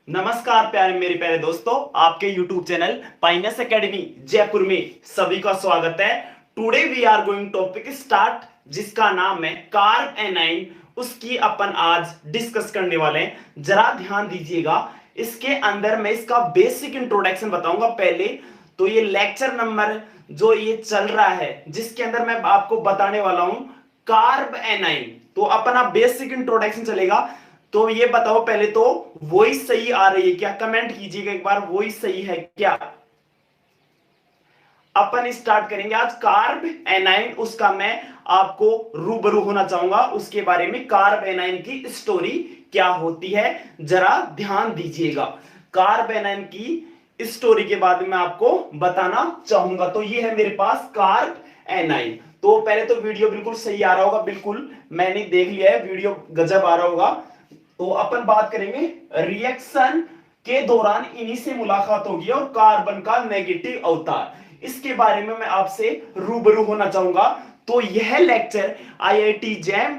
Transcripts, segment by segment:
नमस्कार प्यारे मेरे प्यारे दोस्तों, आपके YouTube चैनल पाइनस एकेडमी जयपुर में सभी का स्वागत है। Today we are going topic start, जिसका नाम है कार्ब एनाइन। उसकी अपन आज डिस्कस करने वाले हैं। जरा ध्यान दीजिएगा, इसके अंदर मैं इसका बेसिक इंट्रोडक्शन बताऊंगा। पहले तो ये लेक्चर नंबर जो ये चल रहा है, जिसके अंदर मैं आपको बताने वाला हूं कार्ब एनाइन। तो अपना बेसिक इंट्रोडक्शन चलेगा। तो ये बताओ पहले तो, वॉइस सही आ रही है क्या? कमेंट कीजिएगा एक बार, वॉइस सही है क्या? अपन स्टार्ट करेंगे आज कार्ब एनाइन। उसका मैं आपको रूबरू होना चाहूंगा, उसके बारे में कार्ब एनाइन की स्टोरी क्या होती है, जरा ध्यान दीजिएगा। कार्ब एनाइन की स्टोरी के बाद मैं आपको बताना चाहूंगा। तो ये है मेरे पास कार्ब एनाइन। तो पहले तो वीडियो बिल्कुल सही आ रहा होगा, बिल्कुल मैंने देख लिया है, वीडियो गजब आ रहा होगा। तो अपन बात करेंगे रिएक्शन के दौरान इन्हीं से मुलाकात होगी और कार्बन का नेगेटिव अवतार, इसके बारे में मैं आपसे रूबरू होना चाहूंगा। तो यह लेक्चर आईआईटी जैम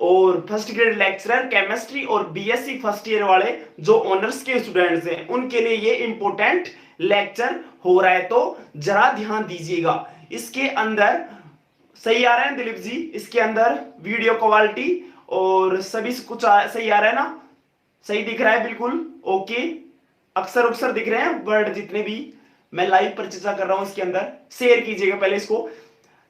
और फर्स्ट ग्रेड लेक्चरर केमिस्ट्री और बीएससी फर्स्ट ईयर वाले जो ऑनर्स के स्टूडेंट्स हैं, उनके लिए ये इंपॉर्टेंट लेक्चर हो रहा है। तो जरा ध्यान दीजिएगा। इसके अंदर सही आ रहा है दिलीप जी? इसके अंदर वीडियो क्वालिटी और सभी कुछ सही आ रहा है ना? सही दिख रहा है बिल्कुल? ओके, अक्सर अक्सर दिख रहे हैं वर्ड जितने भी मैं लाइव पर चर्चा कर रहा हूं। इसके अंदर शेयर कीजिएगा पहले इसको।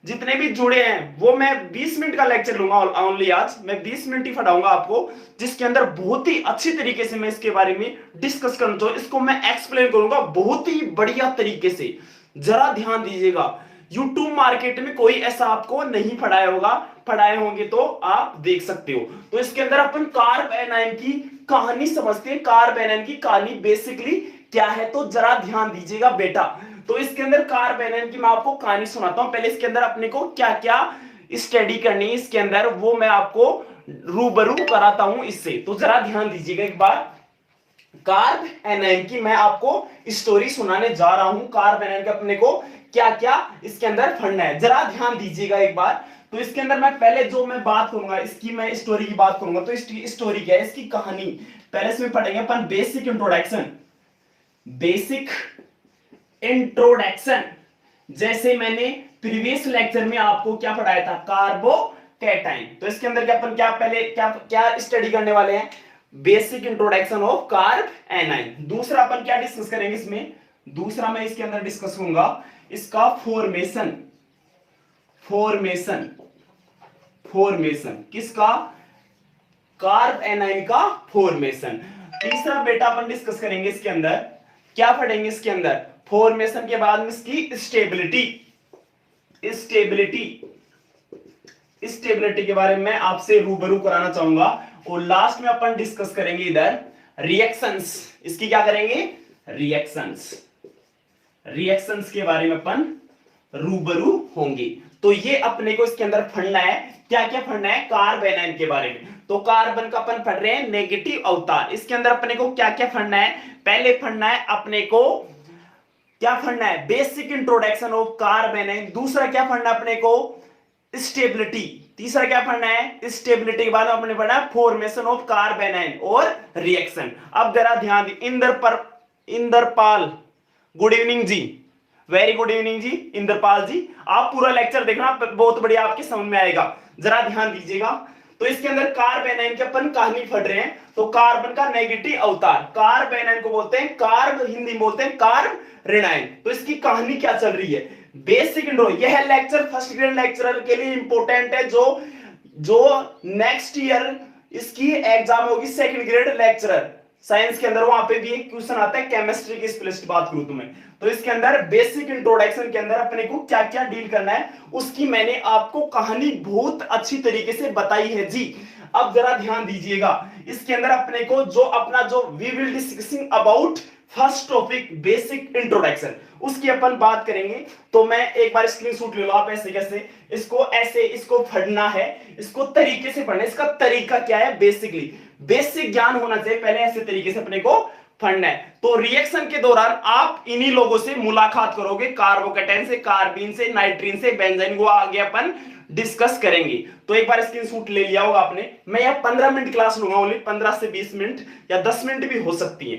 जितने भी जुड़े हैं वो, मैं 20 मिनट का लेक्चर लूंगा ओनली। आज मैं 20 मिनट ही पढ़ाऊंगा आपको, जिसके अंदर बहुत ही अच्छी तरीके से मैं इसके बारे में डिस्कस करना चाहूँ। इसको मैं एक्सप्लेन करूंगा बहुत ही बढ़िया तरीके से। जरा ध्यान दीजिएगा, यूट्यूब मार्केट में कोई ऐसा आपको नहीं पढ़ाया होगा, पढ़ाए होंगे तो आप देख सकते हो। तो इसके अंदर अपन कार्ब एनाइन की कहानी समझते हैं। कार्ब एनाइन की कहानी बेसिकली क्या है, तो जरा ध्यान दीजिएगा बेटा। तो इसके अंदर कार्ब एनाइन की मैं आपको कहानी सुनाता हूं। पहले इसके अंदर अपने को क्या क्या स्टडी करनी है इसके अंदर, वो मैं आपको रूबरू कराता हूं इससे। तो जरा ध्यान दीजिएगा एक बार। कार्ब एनाइन की मैं आपको स्टोरी सुनाने जा रहा हूं। कार्ब एनाइन के अपने को क्या क्या इसके अंदर पढ़ना है, जरा ध्यान दीजिएगा एक बार। तो इसके अंदर मैं पहले जो मैं बात करूंगा, इसकी मैं स्टोरी की बात करूंगा। तो इसकी स्टोरी क्या है, इसकी कहानी पहले इसमें पढ़ेंगे अपन बेसिक इंट्रोडक्शन। बेसिक इंट्रोडक्शन, जैसे मैंने प्रीवियस लेक्चर में आपको क्या पढ़ाया था, कार्बोकैटाइन। तो इसके अंदर क्या अपन क्या पहले क्या क्या स्टडी करने वाले हैं, basic introduction of carb A9. दूसरा अपन क्या डिस्कस करेंगे इसमें, दूसरा मैं इसके अंदर डिस्कस करूंगा इसका फॉर्मेशन। फॉर्मेशन फॉर्मेशन किसका? कार्ब एनाइन का फॉर्मेशन। तीसरा बेटा अपन डिस्कस करेंगे इसके अंदर, क्या पढ़ेंगे इसके अंदर, फॉर्मेशन के बाद में इसकी स्टेबिलिटी। स्टेबिलिटी स्टेबिलिटी के बारे में मैं आपसे रूबरू कराना चाहूंगा। और लास्ट में अपन डिस्कस करेंगे इधर रिएक्शंस। इसकी क्या करेंगे? रिएक्शंस। रिएक्शंस के बारे में अपन रूबरू होंगे। तो ये अपने को इसके अंदर पढ़ना है। क्या क्या पढ़ना है? कार्ब एनाइन के बारे में। तो कार्बन का अपन पढ़ रहे हैं नेगेटिव अवतार। इसके अंदर अपने को क्या क्या पढ़ना है? पहले पढ़ना है अपने को क्या पढ़ना है, basic introduction of carb A9. दूसरा क्या पढ़ना है अपने को, स्टेबिलिटी। तीसरा क्या पढ़ना है, स्टेबिलिटी के बाद अपने पढ़ना है फॉर्मेशन ऑफ कार्ब एनाइन और रिएक्शन। अब जरा ध्यान दी, इंद्रपाल गुड इवनिंग जी, वेरी गुड इवनिंग जी इंद्रपाल जी। आप पूरा लेक्चर देखना, बहुत बढ़िया आपके समझ में आएगा। जरा ध्यान दीजिएगा। तो इसके अंदर कार्ब एनाइन की अपन कहानी पढ़ रहे हैं। तो कार्बन का नेगेटिव अवतार, कार्ब एनाइन को बोलते हैं कार्ब, हिंदी में बोलते हैं कार्ब रेनाइन। तो इसकी कहानी क्या चल रही है, बेसिक इंट्रो। यह लेक्चर फर्स्ट ग्रेड लेक्चरर के लिए इंपॉर्टेंट है, जो नेक्स्ट ईयर इसकी एग्जाम होगी सेकंड ग्रेड लेक्चरर साइंस के अंदर। वहां पे भी एक क्वेश्चन आता है केमिस्ट्री की स्पेशलिस्ट बात करूं तुम्हें। तो इसके अंदर बेसिक इंट्रोडक्शन के अंदर अपने को क्या क्या डील करना है, उसकी मैंने आपको कहानी बहुत अच्छी तरीके से बताई है जी। अब जरा ध्यान दीजिएगा, इसके अंदर अपने को जो अपना जो we will discussing about first topic basic introduction, उसकी अपन बात करेंगे। तो मैं एक बार स्क्रीनशॉट ले लो आप, ऐसे कैसे इसको ऐसे इसको पढ़ना है, इसको तरीके से पढ़ना है। इसका तरीका क्या है, बेसिकली बेसिक ज्ञान होना चाहिए पहले, ऐसे तरीके से अपने को फंड है। तो रिएक्शन के दौरान आप इन्हीं लोगों से मुलाकात करोगे, कार्बोकेटाइन से, कार्बीन से, नाइट्रीन से, बेंजीन को आगे अपन डिस्कस करेंगे। तो एक बार स्क्रीनशॉट ले लिया होगा आपने। मैं यहाँ 15 मिनट क्लास लूंगा, ओनली 15 से 20 मिनट या 10 मिनट भी हो सकती है।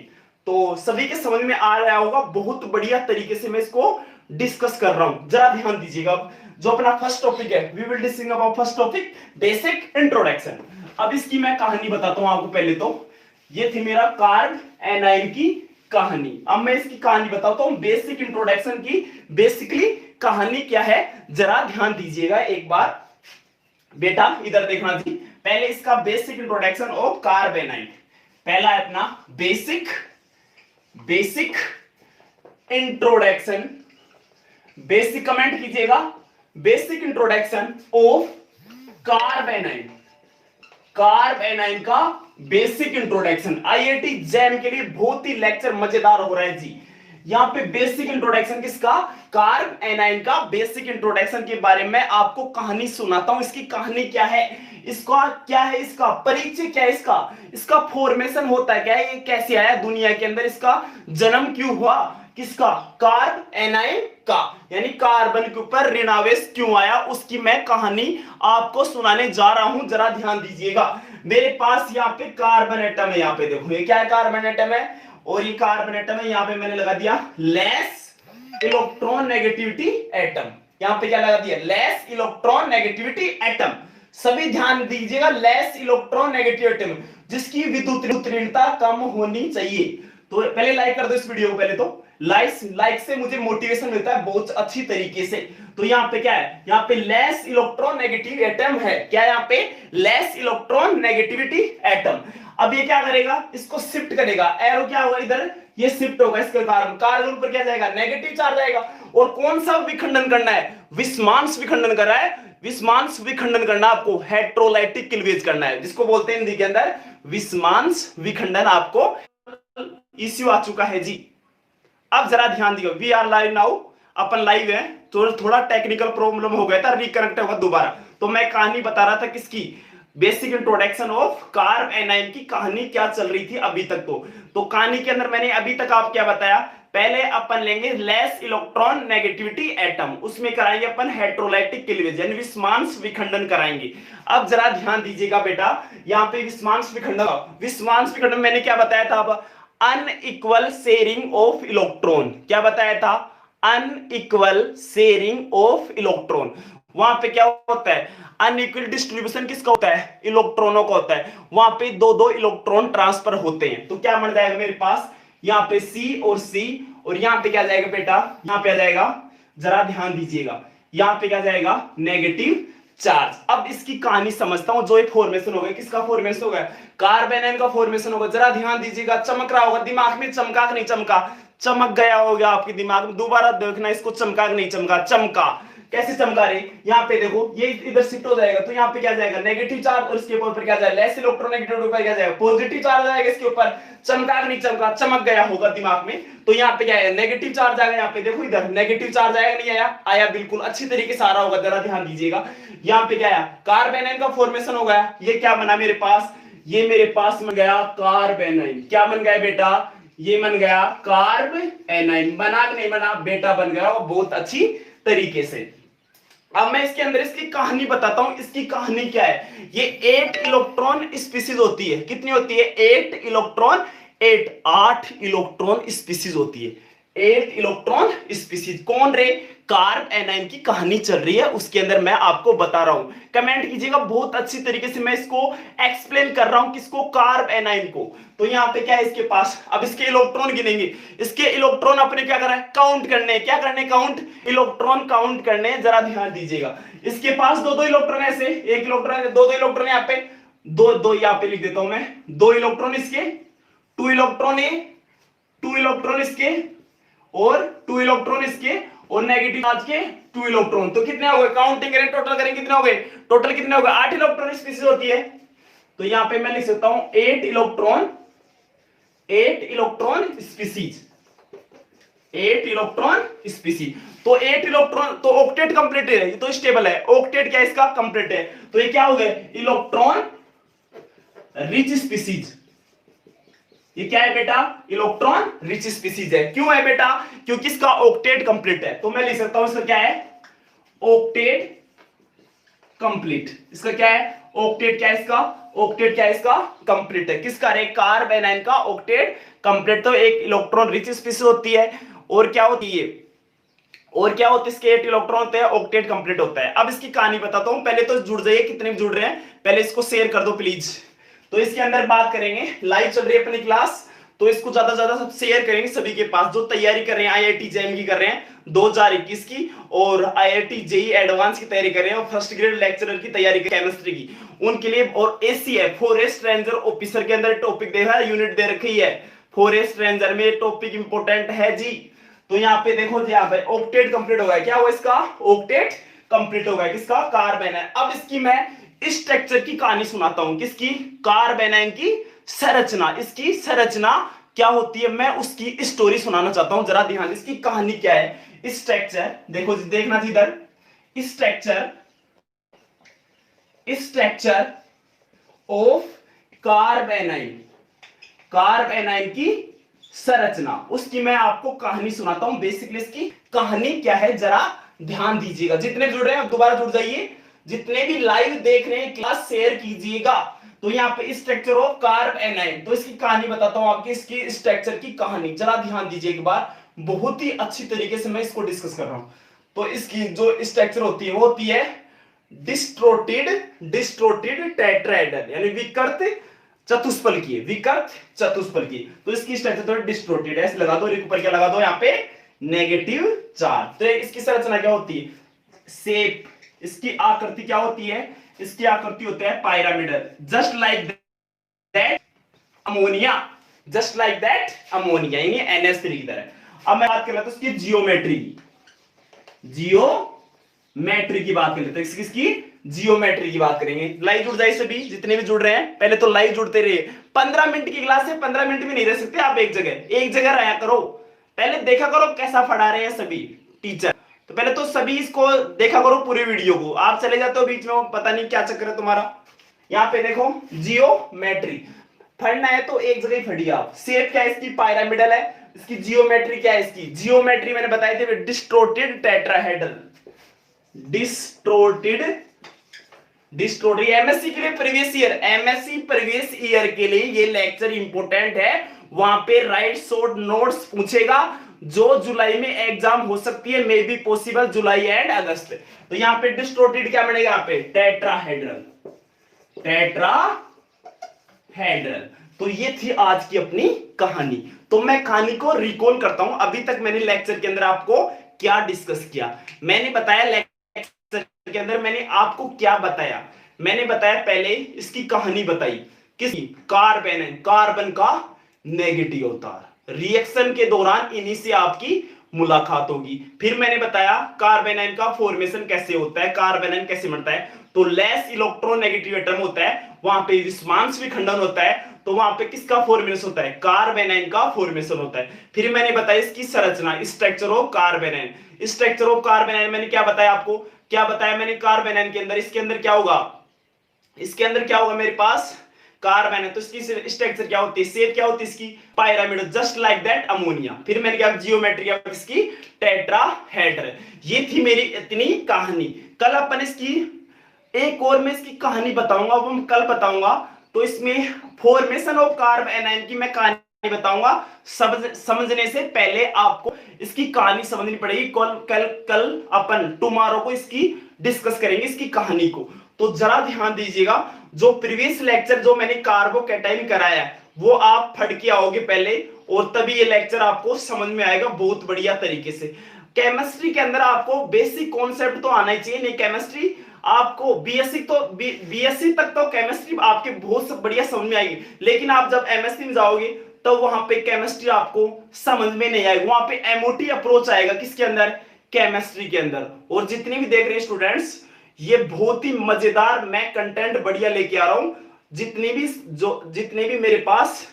तो सभी के समझ में आ रहा होगा, बहुत बढ़िया तरीके से मैं इसको डिस्कस कर रहा हूं, जरा ध्यान दीजिएगा। जो अपना फर्स्ट टॉपिक है, we will discuss about first topic basic introduction. अब इसकी मैं कहानी बताता हूं आपको। पहले तो ये थी मेरा कार्ब एनाइन की कहानी। अब मैं इसकी कहानी बताता हूं, बेसिक इंट्रोडक्शन की। बेसिकली कहानी क्या है, जरा ध्यान दीजिएगा एक बार। बेटा इधर देखना जी। पहले इसका basic introduction of carb A9. पहला है अपना बेसिक इंट्रोडक्शन। बेसिक कमेंट कीजिएगा, basic introduction of carb A9. Carb A9 का बेसिक इंट्रोडक्शन। आईआईटी जैम के लिए बहुत ही लेक्चर मजेदार हो रहा है जी। यहां पे बेसिक इंट्रोडक्शन किसका, कार्ब एनाइन का बेसिक इंट्रोडक्शन के बारे में आपको कहानी सुनाता हूं। इसकी कहानी क्या है, इसका क्या है, इसका परिचय क्या है, इसका फॉर्मेशन होता है क्या है, ये कैसे आया दुनिया के अंदर, इसका जन्म क्यों हुआ, किसका, कार्ब एनाइन का, यानी कार्बन के ऊपर ऋणावेश क्यों आया, उसकी मैं कहानी आपको सुनाने जा रहा हूं। जरा ध्यान दीजिएगा। मेरे पास यहाँ पे कार्बन एटम है, यहाँ पे देखो ये क्या है, कार्बन एटम है, और ये कार्बन एटम है। यहाँ पे मैंने लगा दिया लेस इलेक्ट्रॉन नेगेटिविटी एटम। यहाँ पे क्या लगा दिया, लेस इलेक्ट्रॉन नेगेटिविटी एटम। सभी ध्यान दीजिएगा, लेस इलेक्ट्रॉन नेगेटिव एटम, जिसकी विद्युत ऋणता कम होनी चाहिए। तो पहले लाइक कर दो इस वीडियो को। पहले तो लाइक से मुझे मोटिवेशन मिलता है बहुत अच्छी तरीके से। तो यहाँ पे क्या है, यहाँ पे लेस इलेक्ट्रॉन नेगेटिव एटम है। क्या है यहाँ पे, लेस इलेक्ट्रॉन नेगेटिविटी एटम। अब ये क्या करेगा, इसको शिफ्ट करेगा, एरो क्या होगा इधर, ये शिफ्ट होगा इसके कारण, कार्बन पर क्या जाएगा, नेगेटिव चार्ज आएगा। और कौन सा विखंडन करना है, विस्मांस विखंडन कर रहा है। विस्मांस विखंडन करना आपको, हेट्रोलाइटिक क्लीवेज करना है, जिसको बोलते हैं हिंदी के अंदर विस्मांस विखंडन। आपको इश्यू आ चुका है जी। अब जरा ध्यान दियो, वी आर लाइव नाउ, अपन लाइव है। तो थोड़ा टेक्निकल प्रॉब्लम हो गया था, रिकनेक्ट होगा दोबारा। तो मैं कहानी बता रहा था किसकी, basic introduction of carb A9 की कहानी क्या चल रही थी अभी तक। तो कहानी के अंदर मैंने अभी तक आप क्या बताया, पहले अपन लेंगे लेस इलेक्ट्रॉन नेगेटिविटी एटम, उसमें कराएंगे अपन हेट्रोलाइटिक क्लीवेज यानी विस्मांस विखंडन कराएंगे। अब जरा ध्यान दीजिएगा बेटा, यहाँ पे विस्मांस विखंडन मैंने क्या बताया था, अब अनइक्वल शेयरिंग ऑफ इलेक्ट्रॉन। क्या बताया था, अनइक्वल शेयरिंग ऑफ इलेक्ट्रॉन। वहां पे क्या होता है, अनइक्वल डिस्ट्रीब्यूशन किसका होता है, इलेक्ट्रॉनों का होता है। वहां पे दो इलेक्ट्रॉन ट्रांसफर होते हैं। तो क्या बन जाएगा मेरे पास, यहाँ पे C और C, और यहाँ पे क्या जाएगा बेटा, यहाँ पे आ जाएगा, जरा ध्यान दीजिएगा, यहाँ पे क्या जाएगा, नेगेटिव चार्ज। अब इसकी कहानी समझता हूं। जो ये फॉर्मेशन हो गया, किसका फॉर्मेशन हो गया, कार्ब एनाइन का फॉर्मेशन होगा। जरा ध्यान दीजिएगा, चमक रहा होगा दिमाग में, चमका कि नहीं चमका, चमक गया होगा आपके दिमाग में। दोबारा देखना इसको, चमका कि नहीं चमका, चमका। कैसे चमका रहे, यहाँ पे देखो, ये इधर शिफ्ट हो जाएगा, तो यहाँ पे क्या जाएगा, नेगेटिव चार्ज, और इसके ऊपर क्या जाएगा, लेस इलेक्ट्रोनेगेटिव ऊपर क्या जाएगा, पॉजिटिव चार्ज आएगा इसके ऊपर। चमका कि नहीं चमका, चमक गया होगा दिमाग में। तो यहाँ पे क्या है, नेगेटिव चार्ज आएगा। यहाँ पे देखो इधर नेगेटिव चार्ज आएगा, नहीं आया, आया, बिल्कुल अच्छी तरीके से आ रहा होगा। जरा ध्यान दीजिएगा, यहाँ पे क्या आया, कार्ब एनाइन का फॉर्मेशन हो गया। ये क्या बना मेरे पास, ये मेरे पास बन गया कार्ब एनाइन। क्या बन गया बेटा, ये बन गया कार्ब एनाइन। बना कि नहीं बना बेटा, बन गया, और बहुत अच्छी तरीके से। अब मैं इसके अंदर इसकी कहानी बताता हूं। इसकी कहानी क्या है, ये 8 इलेक्ट्रॉन स्पीसीज होती है। कितनी होती है, 8 इलेक्ट्रॉन, 8 इलेक्ट्रॉन स्पीसीज होती है, 8 इलेक्ट्रॉन स्पीसीज। कौन रे, कार्ब एनाइन की कहानी चल रही है, उसके अंदर मैं आपको बता रहा हूं। कमेंट कीजिएगा, बहुत अच्छी तरीके से मैं इसको एक्सप्लेन कर रहा हूं, किसको, कार्ब एनाइन को। तो यहाँ पे क्या है इसके पास, अब इसके इलेक्ट्रॉन गिनेंगे। इसके इलेक्ट्रॉन अपने क्या कर रहा है, काउंट करने, क्या करने, काउंट, इलेक्ट्रॉन काउंट करने। जरा ध्यान दीजिएगा, इसके पास दो इलेक्ट्रॉन ऐसे, एक इलेक्ट्रॉन, दो इलेक्ट्रॉन यहाँ पे, दो यहाँ पे लिख देता हूं मैं, 2 इलेक्ट्रॉन इसके, 2 इलेक्ट्रॉन ए, 2 इलेक्ट्रॉन इसके, और 2 इलेक्ट्रॉन इसके, और नेगेटिव चार्ज के 2 इलेक्ट्रॉन। तो कितने हो गए, काउंटिंग करें, टोटल करें, कितने हो गए, टोटल कितने हो गए, 8 इलेक्ट्रॉन स्पीसीज होती है। तो यहां पे मैं लिख सकता हूं 8 इलेक्ट्रॉन स्पीसीज, 8 इलेक्ट्रॉन स्पीसीज। तो 8 इलेक्ट्रॉन, तो ऑक्टेट कंप्लीट है, ये तो स्टेबल है, ऑक्टेट क्या है इसका, कंप्लीट है। तो ये क्या हो गए, इलेक्ट्रॉन रिच स्पीसीज, ये क्या है बेटा, इलेक्ट्रॉन रिच स्पीसीज है। क्यों है बेटा, क्योंकि इसका ऑक्टेट कंप्लीट है। तो मैं लिख सकता हूं इसका क्या है, ऑक्टेट कंप्लीट। इसका क्या है, ऑक्टेट क्या है इसका, ऑक्टेट क्या है इसका, कंप्लीट है। किसका रे, कार्ब एनाइन का ऑक्टेट कंप्लीट। तो एक इलेक्ट्रॉन रिच स्पीसीज होती है, और क्या होती है, और क्या होते हैं इसके 8 इलेक्ट्रॉन होते हैं, ऑक्टेट कंप्लीट होता है। अब इसकी कहानी बताता हूं, पहले तो जुड़ जाइए, कितने भी जुड़ रहे हैं पहले इसको शेयर कर दो प्लीज। तो इसके अंदर बात करेंगे, लाइव चल रही है अपनी क्लास, तो इसको ज्यादा से ज्यादा सब शेयर करेंगे सभी के पास जो तैयारी कर रहे हैं, आईआईटी जेईई की कर रहे हैं 2021 की, और आईआईटी जेईई एडवांस की तैयारी कर रहे हैं, और फर्स्ट ग्रेड लेक्चरर की तैयारी कर केमिस्ट्री की, उनके लिए। और एसीएफ फॉरेस्ट रेंजर ऑफिसर के अंदर टॉपिक दे रहा है, यूनिट दे रखी है फॉरेस्ट रेंजर में, टॉपिक इंपोर्टेंट है जी। तो यहाँ पे देखो जी, यहाँ पे ऑक्टेट कंप्लीट हो गया, क्या हुआ इसका, ऑक्टेट कंप्लीट हो गया, किसका, कार्बेनाइन। अब इसकी मैं स्ट्रक्चर की कहानी सुनाता हूं, किसकी, कार्बेनाइन की संरचना, इसकी संरचना क्या होती है, मैं उसकी स्टोरी सुनाना चाहता हूं। जरा ध्यान, इसकी कहानी क्या है। स्ट्रक्चर देखो जी, देखना जी इधर, स्ट्रक्चर, स्ट्रक्चर ऑफ कार्बेनाइन, कार्बेनाइन की संरचना, उसकी मैं आपको कहानी सुनाता हूं। बेसिकली इसकी कहानी क्या है, जरा ध्यान दीजिएगा। जितने जुड़ रहे हैं दोबारा जुड़ जाइए, जितने भी लाइव देख रहे हैं क्लास शेयर कीजिएगा। तो यहाँ पे स्ट्रक्चर ऑफ कार्बेनाइन, तो इसकी कहानी बताता हूं आपकी, इसकी स्ट्रक्चर की कहानी जरा ध्यान दीजिए एक बार, बहुत ही अच्छी तरीके से मैं इसको डिस्कस कर रहा हूं। तो इसकी जो स्ट्रक्चर होती है वो होती है डिस्ट्रोटेड, डिस्ट्रोटेड टेट्राहेड्रल, यानी विकृत चतुष्फल की, विकृत चतुष्फल की। तो इसकी स्ट्रक्चर तो डिस्टोर्टेड है, लगा दो, ऊपर क्या लगा दो यहाँ पे, नेगेटिव चार्ज। तो इसकी संरचना क्या होती है, शेप, इसकी आकृति क्या होती है, इसकी आकृति होती है pyramidal, just like that ammonia, just like that ammonia, यानी NH3 की तरह। अब मैं बात कर रहा हूं इसकी जियोमेट्री की, जियोमेट्री की बात कर लेते हैं, किसकी, जियोमेट्री की बात करेंगे। लाइव जुड़ जाए सभी, जितने भी जुड़ रहे हैं पहले तो लाइव जुड़ते रहिए। 15 मिनट की क्लास है, 15 मिनट भी नहीं रह सकते आप, एक जगह रहा करो, पहले देखा करो कैसा पढ़ा रहे हैं सभी टीचर। तो पहले तो सभी इसको देखा करो पूरी वीडियो को, आप चले जाते हो बीच में, पता नहीं क्या चक्कर है तुम्हारा। यहाँ पे देखो जियोमेट्री पढ़ना है तो एक जगह ही पढ़िए आप। शेप क्या है इसकी, पायरामिडल है। इसकी जियोमेट्री क्या है, इसकी जियोमेट्री मैंने बताए थे, distorted tetrahedral, distorted, distorted. MSc के लिए previous year, MSc previous year के लिए ये लेक्चर इंपॉर्टेंट है, वहां पे राइट शॉर्ट नोट्स पूछेगा, जो जुलाई में एग्जाम हो सकती है, maybe possible July and August. तो यहाँ पे डिस्टोर्टेड क्या बनेगा, यहाँ पे टेट्राहेड्रल, टेट्राहेड्रल। तो ये थी आज की अपनी कहानी। तो मैं कहानी को रिकॉल करता हूं, अभी तक मैंने लेक्चर के अंदर आपको क्या डिस्कस किया। मैंने बताया लेक्चर के अंदर मैंने आपको क्या बताया, मैंने बताया पहले इसकी कहानी बताई, किसकी, कार्बेनाइन, कार्बन का नेगेटिव अवतार, रिएक्शन के दौरान इन्हीं से आपकी मुलाकात होगी। फिर मैंने बताया कार्बेनाइन का फॉर्मेशन कैसे होता है, कार्बेनाइन कैसे बनता है। तो लेस इलेक्ट्रोनेगेटिव एटम होता है, वहां पे रिस्मांस विखंडन होता है, तो वहां पे किसका फॉर्मेशन होता है, कार्बेनाइन का फॉर्मेशन होता है। फिर मैंने बताया इसकी संरचना, स्ट्रक्चर ऑफ कार्बेनाइन, स्ट्रक्चर ऑफ कार्बेनाइन मैंने क्या बताया आपको, क्या बताया मैंने, कार्बेनाइन के अंदर, इसके अंदर क्या होगा, इसके अंदर क्या होगा मेरे पास, कार्बन है, तो इसकी स्ट्रक्चर क्या होती है, शेप क्या होती है इसकी, pyramid, just like that ammonia. फिर मैंने क्या, जियोमेट्री इसकी टेट्राहेड्रल। ये थी मेरी इतनी कहानी। कल अपन इसकी एक और मैं इसकी कहानी बताऊंगा, वो मैं कल बताऊंगा। तो इसमें फॉर्मेशन ऑफ कार्बेनाइन की मैं कहानी बताऊंगा। समझने से पहले आपको इसकी कहानी समझनी पड़ेगी। कल अपन टुमारो को इसकी डिस्कस करेंगे, इसकी कहानी को। तो जरा ध्यान दीजिएगा, जो प्रीवियस लेक्चर जो मैंने कार्बोकैटायन कराया वो आप पढ़ के आओगे पहले, और तभी ये लेक्चर आपको समझ में आएगा बहुत बढ़िया तरीके से। केमिस्ट्री के अंदर आपको बेसिक कॉन्सेप्ट तो आना ही चाहिए, नहीं केमिस्ट्री आपको बीएससी तक तो केमिस्ट्री आपके बहुत बढ़िया समझ में आएगी, लेकिन आप जब एमएससी में जाओगे तो वहां पे केमिस्ट्री आपको समझ में नहीं आएगी, वहां पे एमओटी अप्रोच आएगा, किसके अंदर, केमिस्ट्री के अंदर। और जितने भी देख रहे हैं स्टूडेंट्स, ये बहुत ही मजेदार मैं कंटेंट बढ़िया लेके आ रहा हूं। जितने भी मेरे पास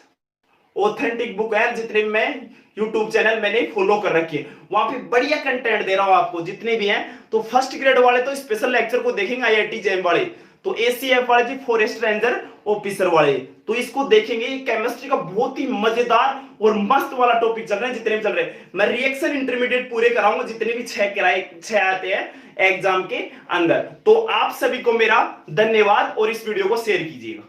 ऑथेंटिक बुक है, जितने भी मैं यूट्यूब चैनल मैंने फॉलो कर रखे हैं, वहां पे बढ़िया कंटेंट दे रहा हूं आपको, जितने भी हैं। तो फर्स्ट ग्रेड वाले तो स्पेशल लेक्चर को देखेंगे, आईआईटी जेईई वाले तो ACF वाले जी फॉरेस्ट रेंजर ऑफिसर वाले, तो इसको देखेंगे। केमिस्ट्री का बहुत ही मजेदार और मस्त वाला टॉपिक चल रहा है, जितने भी चल रहे हैं। मैं रिएक्शन इंटरमीडिएट पूरे कराऊंगा, जितने भी 6 आते हैं एग्जाम के अंदर। तो आप सभी को मेरा धन्यवाद और इस वीडियो को शेयर कीजिएगा।